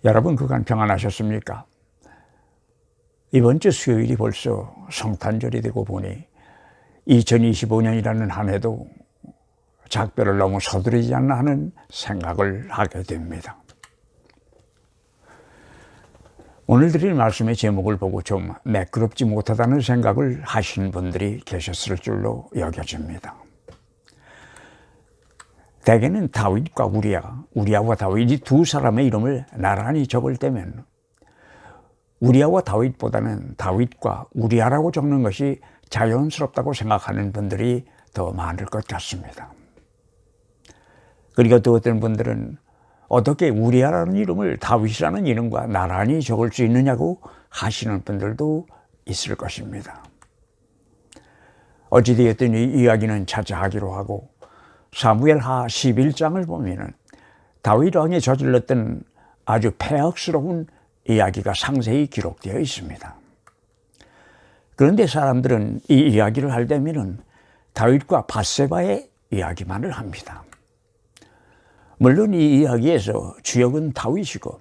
여러분 그간 평안하셨습니까? 이번 주 수요일이 벌써 성탄절이 되고 보니 2025년이라는 한 해도 작별을 너무 서두르지 않나 하는 생각을 하게 됩니다. 오늘 드릴 말씀의 제목을 보고 좀 매끄럽지 못하다는 생각을 하시는 분들이 계셨을 줄로 여겨집니다. 대개는 다윗과 우리아와 다윗이 두 사람의 이름을 나란히 적을 때면 우리아와 다윗보다는 다윗과 우리아라고 적는 것이 자연스럽다고 생각하는 분들이 더 많을 것 같습니다. 그리고 또 어떤 분들은 어떻게 우리아라는 이름을 다윗이라는 이름과 나란히 적을 수 있느냐고 하시는 분들도 있을 것입니다. 어찌되었든 이 이야기는 차차하기로 하고 사무엘하 11장을 보면은 다윗 왕이 저질렀던 아주 폐악스러운 이야기가 상세히 기록되어 있습니다. 그런데 사람들은 이 이야기를 할 때면은 다윗과 밧세바의 이야기만을 합니다. 물론 이 이야기에서 주역은 다윗이고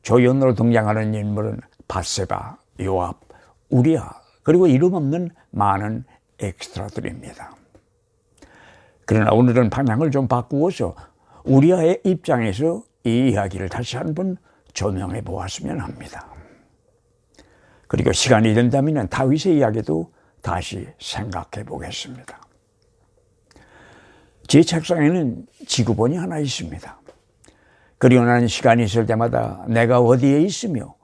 조연으로 등장하는 인물은 밧세바, 요압, 우리아 그리고 이름 없는 많은 엑스트라들입니다. 그러나 오늘은 방향을 좀 바꾸어서 우리아의 입장에서 이 이야기를 다시 한번 조명해 보았으면 합니다. 그리고 시간이 된다면 다윗의 이야기도 다시 생각해 보겠습니다. 제 책상에는 지구본이 하나 있습니다. 그리고 나는 시간이 있을 때마다 내가 어디에 있으며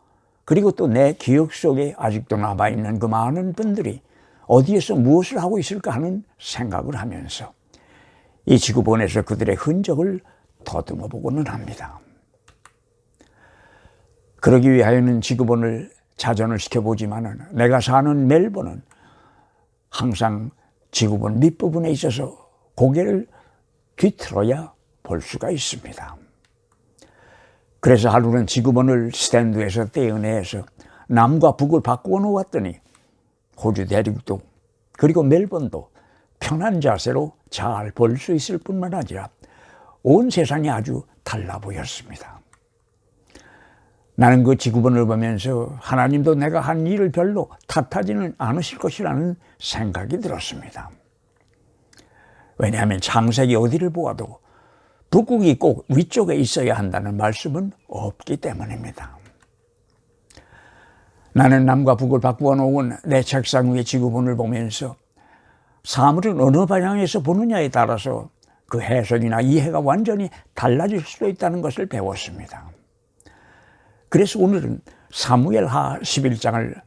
그리고 또 내 기억 속에 아직도 남아있는 그 많은 분들이 어디에서 무엇을 하고 있을까 하는 생각을 하면서 이 지구본에서 그들의 흔적을 더듬어 보고는 합니다. 그러기 위하여는 지구본을 자전을 시켜보지만은 내가 사는 멜번은 항상 지구본 밑부분에 있어서 고개를 뒤틀어야 볼 수가 있습니다. 그래서 하루는 지구본을 스탠드에서 떼어내서 남과 북을 바꾸어 놓았더니 호주 대륙도 그리고 멜번도 편한 자세로 잘 볼 수 있을 뿐만 아니라 온 세상이 아주 달라 보였습니다. 나는 그 지구본을 보면서 하나님도 내가 한 일을 별로 탓하지는 않으실 것이라는 생각이 들었습니다. 왜냐하면 창세기 어디를 보아도 북극이 꼭 위쪽에 있어야 한다는 말씀은 없기 때문입니다. 나는 남과 북을 바꾸어 놓은 내 책상 위의 지구본을 보면서 사물은 어느 방향에서 보느냐에 따라서 그 해석이나 이해가 완전히 달라질 수도 있다는 것을 배웠습니다. 그래서 오늘은 사무엘하 11장을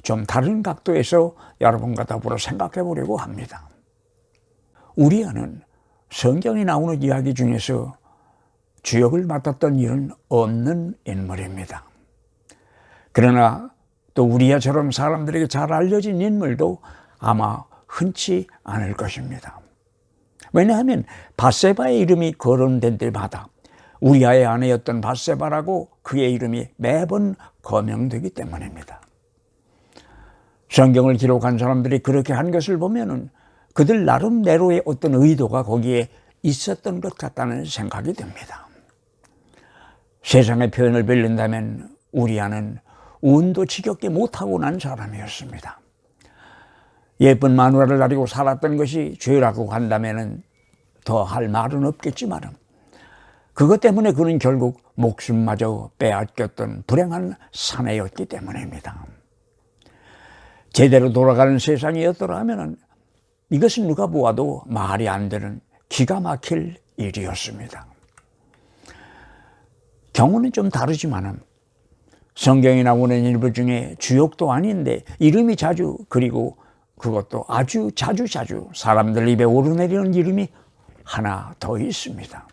좀 다른 각도에서 여러분과 더불어 생각해 보려고 합니다. 우리아는 성경에 나오는 이야기 중에서 주역을 맡았던 일은 없는 인물입니다. 그러나 또 우리아처럼 사람들에게 잘 알려진 인물도 아마 흔치 않을 것입니다. 왜냐하면 밧세바의 이름이 거론된 때마다 우리아의 아내였던 밧세바라고 그의 이름이 매번 거명되기 때문입니다. 성경을 기록한 사람들이 그렇게 한 것을 보면은 그들 나름대로의 어떤 의도가 거기에 있었던 것 같다는 생각이 듭니다. 세상의 표현을 빌린다면 우리아는 운도 지겹게 못하고 난 사람이었습니다. 예쁜 마누라를 가지고 살았던 것이 죄라고 한다면 더 할 말은 없겠지만 그것 때문에 그는 결국 목숨마저 빼앗겼던 불행한 사내였기 때문입니다. 제대로 돌아가는 세상이었더라면 이것은 누가 보아도 말이 안 되는 기가 막힐 일이었습니다. 경우는 좀 다르지만 성경에 나오는 일부 중에 주역도 아닌데 이름이 자주 그리고 그것도 아주 자주 사람들 입에 오르내리는 이름이 하나 더 있습니다.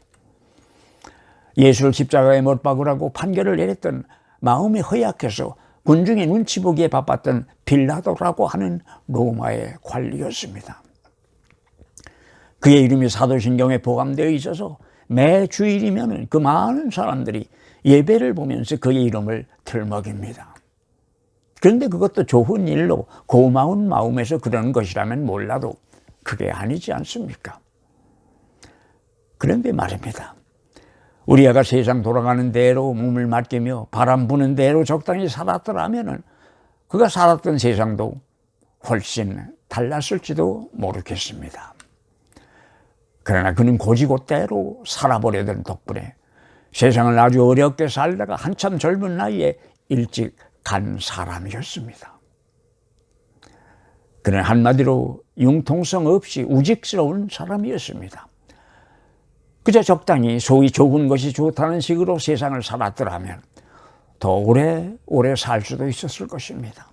예수를 십자가에 못 박으라고 판결을 내렸던 마음이 허약해서 군중의 눈치 보기에 바빴던 빌라도라고 하는 로마의 관리였습니다. 그의 이름이 사도신경에 포함되어 있어서 매 주일이면 그 많은 사람들이 예배를 보면서 그의 이름을 들먹입니다. 그런데 그것도 좋은 일로 고마운 마음에서 그러는 것이라면 몰라도 그게 아니지 않습니까? 그런데 말입니다. 우리아가 세상 돌아가는 대로 몸을 맡기며 바람 부는 대로 적당히 살았더라면은 그가 살았던 세상도 훨씬 달랐을지도 모르겠습니다. 그러나 그는 고지고대로 살아보려던 덕분에 세상을 아주 어렵게 살다가 한참 젊은 나이에 일찍 간 사람이었습니다. 그는 한마디로 융통성 없이 우직스러운 사람이었습니다. 그저 적당히 소위 좋은 것이 좋다는 식으로 세상을 살았더라면 더 오래 살 수도 있었을 것입니다.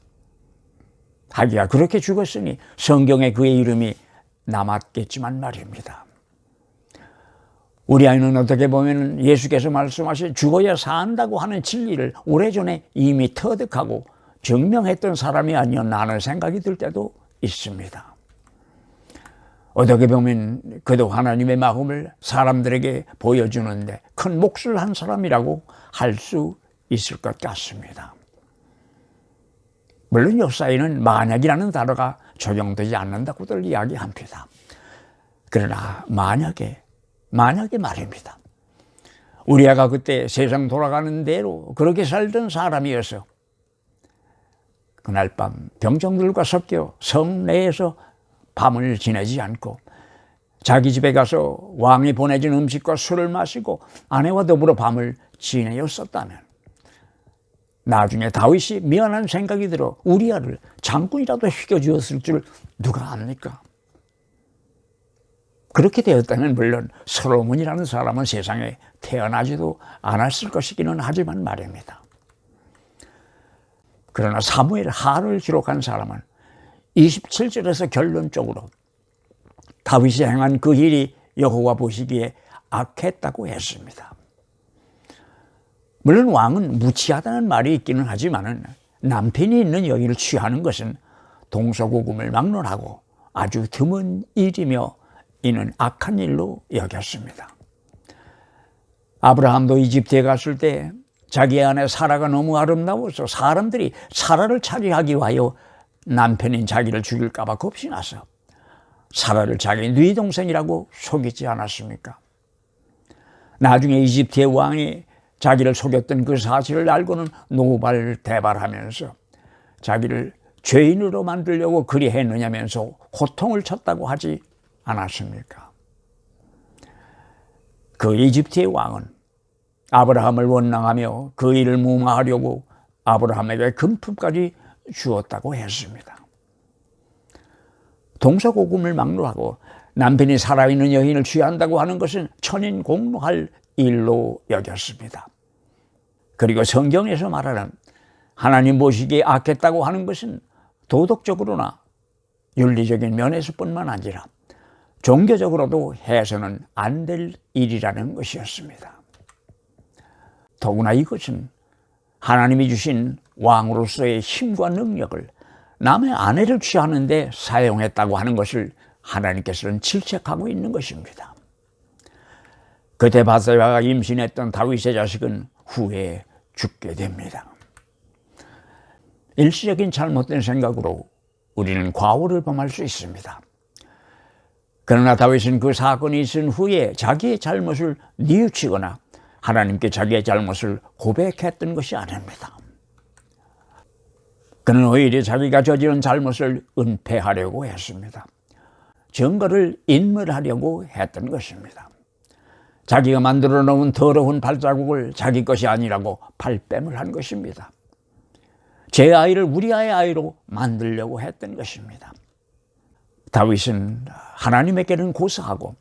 하기야 그렇게 죽었으니 성경에 그의 이름이 남았겠지만 말입니다. 우리 아이는 어떻게 보면 예수께서 말씀하신 죽어야 산다고 하는 진리를 오래전에 이미 터득하고 증명했던 사람이 아니었나 하는 생각이 들 때도 있습니다. 어떻게 보면 그도 하나님의 마음을 사람들에게 보여주는데 큰 몫을 한 사람이라고 할 수 있을 것 같습니다. 물론 역사에는 만약이라는 단어가 적용되지 않는다고들 이야기합니다. 그러나 만약에 말입니다. 우리 아가 그때 세상 돌아가는 대로 그렇게 살던 사람이어서 그날 밤 병정들과 섞여 성 내에서 밤을 지내지 않고 자기 집에 가서 왕이 보내준 음식과 술을 마시고 아내와 더불어 밤을 지내었었다면 나중에 다윗이 미안한 생각이 들어 우리아를 장군이라도 시켜주었을 줄 누가 압니까? 그렇게 되었다면 물론 솔로몬이라는 사람은 세상에 태어나지도 않았을 것이기는 하지만 말입니다. 그러나 사무엘 하를 기록한 사람은 27절에서 결론적으로 다윗이 행한 그 일이 여호와 보시기에 악했다고 했습니다. 물론 왕은 무치하다는 말이 있기는 하지만 남편이 있는 여인을 취하는 것은 동서고금을 막론하고 아주 드문 일이며 이는 악한 일로 여겼습니다. 아브라함도 이집트에 갔을 때 자기 아내 사라가 너무 아름다워서 사람들이 사라를 차지하기 위하여 남편인 자기를 죽일까 봐 겁이 나서 사라를 자기 네 동생이라고 속이지 않았습니까? 나중에 이집트의 왕이 자기를 속였던 그 사실을 알고는 노발대발하면서 자기를 죄인으로 만들려고 그리 했느냐면서 호통을 쳤다고 하지 않았습니까? 그 이집트의 왕은 아브라함을 원망하며 그 일을 무마하려고 아브라함에게 금품까지 주었다고 했습니다. 동서고금을 막론하고 남편이 살아있는 여인을 취한다고 하는 것은 천인공노할 일로 여겼습니다. 그리고 성경에서 말하는 하나님 보시기에 악했다고 하는 것은 도덕적으로나 윤리적인 면에서뿐만 아니라 종교적으로도 해서는 안 될 일이라는 것이었습니다. 더구나 이것은 하나님이 주신 왕으로서의 힘과 능력을 남의 아내를 취하는 데 사용했다고 하는 것을 하나님께서는 질책하고 있는 것입니다. 그때 바세바가 임신했던 다윗의 자식은 후에 죽게 됩니다. 일시적인 잘못된 생각으로 우리는 과오를 범할 수 있습니다. 그러나 다윗은 그 사건이 있은 후에 자기의 잘못을 뉘우치거나 하나님께 자기의 잘못을 고백했던 것이 아닙니다. 그는 오히려 자기가 저지른 잘못을 은폐하려고 했습니다. 증거를 인멸하려고 했던 것입니다. 자기가 만들어 놓은 더러운 발자국을 자기 것이 아니라고 발뺌을 한 것입니다. 제 아이를 우리아의 아이로 만들려고 했던 것입니다. 다윗은 하나님에게는 고사하고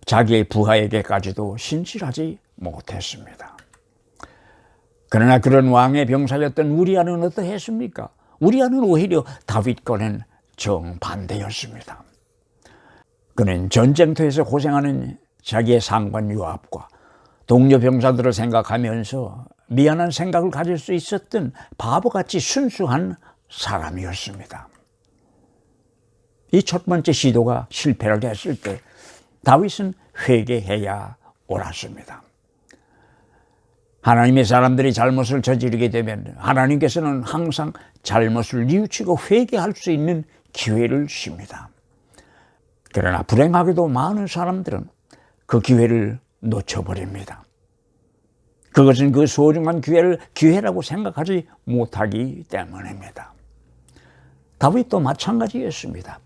자기의 부하에게까지도 신실하지 못했습니다. 그러나 그런 왕의 병사였던 우리아는 어떠했습니까? 우리아는 오히려 다윗과는 정반대였습니다. 그는 전쟁터에서 고생하는 자기의 상관 요압과 동료 병사들을 생각하면서 미안한 생각을 가질 수 있었던 바보같이 순수한 사람이었습니다. 이 첫 번째 시도가 실패를 했을 때 다윗은 회개해야 옳았습니다. 하나님의 사람들이 잘못을 저지르게 되면 하나님께서는 항상 잘못을 뉘우치고 회개할 수 있는 기회를 주십니다. 그러나 불행하게도 많은 사람들은 그 기회를 놓쳐버립니다. 그것은 그 소중한 기회를 기회라고 생각하지 못하기 때문입니다. 다윗도 마찬가지였습니다.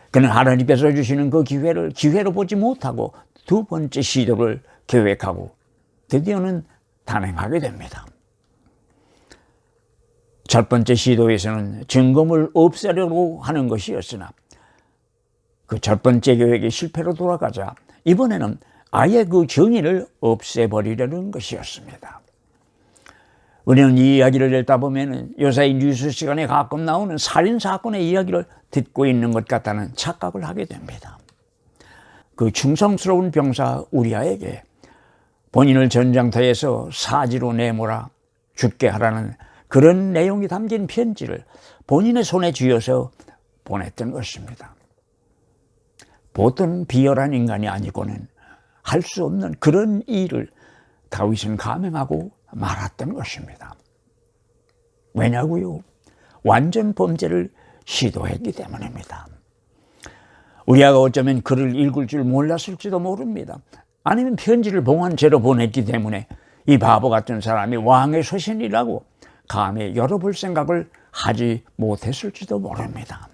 그는 하나님께서 주시는 그 기회를 기회로 보지 못하고 두 번째 시도를 계획하고 드디어는 단행하게 됩니다. 첫 번째 시도에서는 증거물 없애려고 하는 것이었으나 그 첫 번째 계획이 실패로 돌아가자 이번에는 아예 그 증인을 없애버리려는 것이었습니다. 우리는 이 이야기를 읽다 보면 요새 뉴스 시간에 가끔 나오는 살인사건의 이야기를 듣고 있는 것 같다는 착각을 하게 됩니다. 그 충성스러운 병사 우리아에게 본인을 전장터에서 사지로 내몰아 죽게 하라는 그런 내용이 담긴 편지를 본인의 손에 쥐어서 보냈던 것입니다. 보통 비열한 인간이 아니고는 할 수 없는 그런 일을 다윗은 감행하고 말았던 것입니다. 왜냐고요? 완전 범죄를 시도했기 때문입니다. 우리아가 어쩌면 글을 읽을 줄 몰랐을지도 모릅니다. 아니면 편지를 봉한 채로 보냈기 때문에 이 바보 같은 사람이 왕의 서신이라고 감히 열어볼 생각을 하지 못했을지도 모릅니다.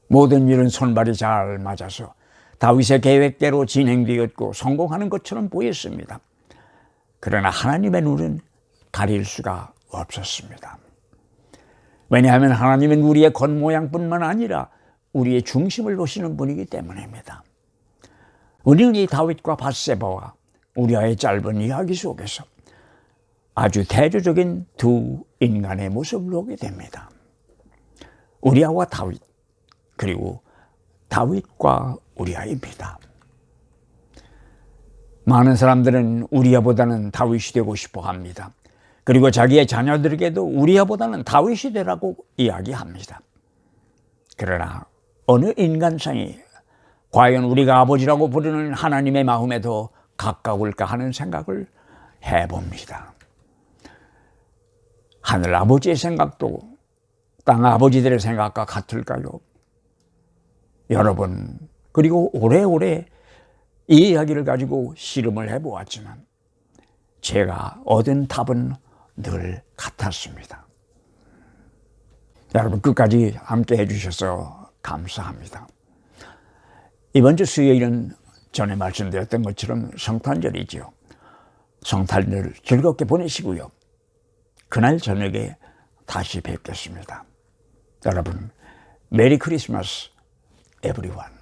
모든 일은 손발이 잘 맞아서 다윗의 계획대로 진행되었고 성공하는 것처럼 보였습니다. 그러나 하나님의 눈은 가릴 수가 없었습니다. 왜냐하면 하나님은 우리의 겉모양뿐만 아니라 우리의 중심을 보시는 분이기 때문입니다. 우리는 이 다윗과 밧세바와 우리아의 짧은 이야기 속에서 아주 대조적인 두 인간의 모습을 보게 됩니다. 우리아와 다윗, 그리고 다윗과 우리아입니다. 많은 사람들은 우리아보다는 다윗이 되고 싶어 합니다. 그리고 자기의 자녀들에게도 우리아보다는 다윗이 되라고 이야기합니다. 그러나 어느 인간상이 과연 우리가 아버지라고 부르는 하나님의 마음에 더 가까울까 하는 생각을 해봅니다. 하늘 아버지의 생각도 땅 아버지들의 생각과 같을까요? 여러분, 그리고 오래오래 이 이야기를 가지고 씨름을 해보았지만 제가 얻은 답은 늘 같았습니다. 여러분, 끝까지 함께 해주셔서 감사합니다. 이번 주 수요일은 전에 말씀드렸던 것처럼 성탄절이죠. 성탄절 즐겁게 보내시고요. 그날 저녁에 다시 뵙겠습니다. 여러분, 메리 크리스마스 에브리원.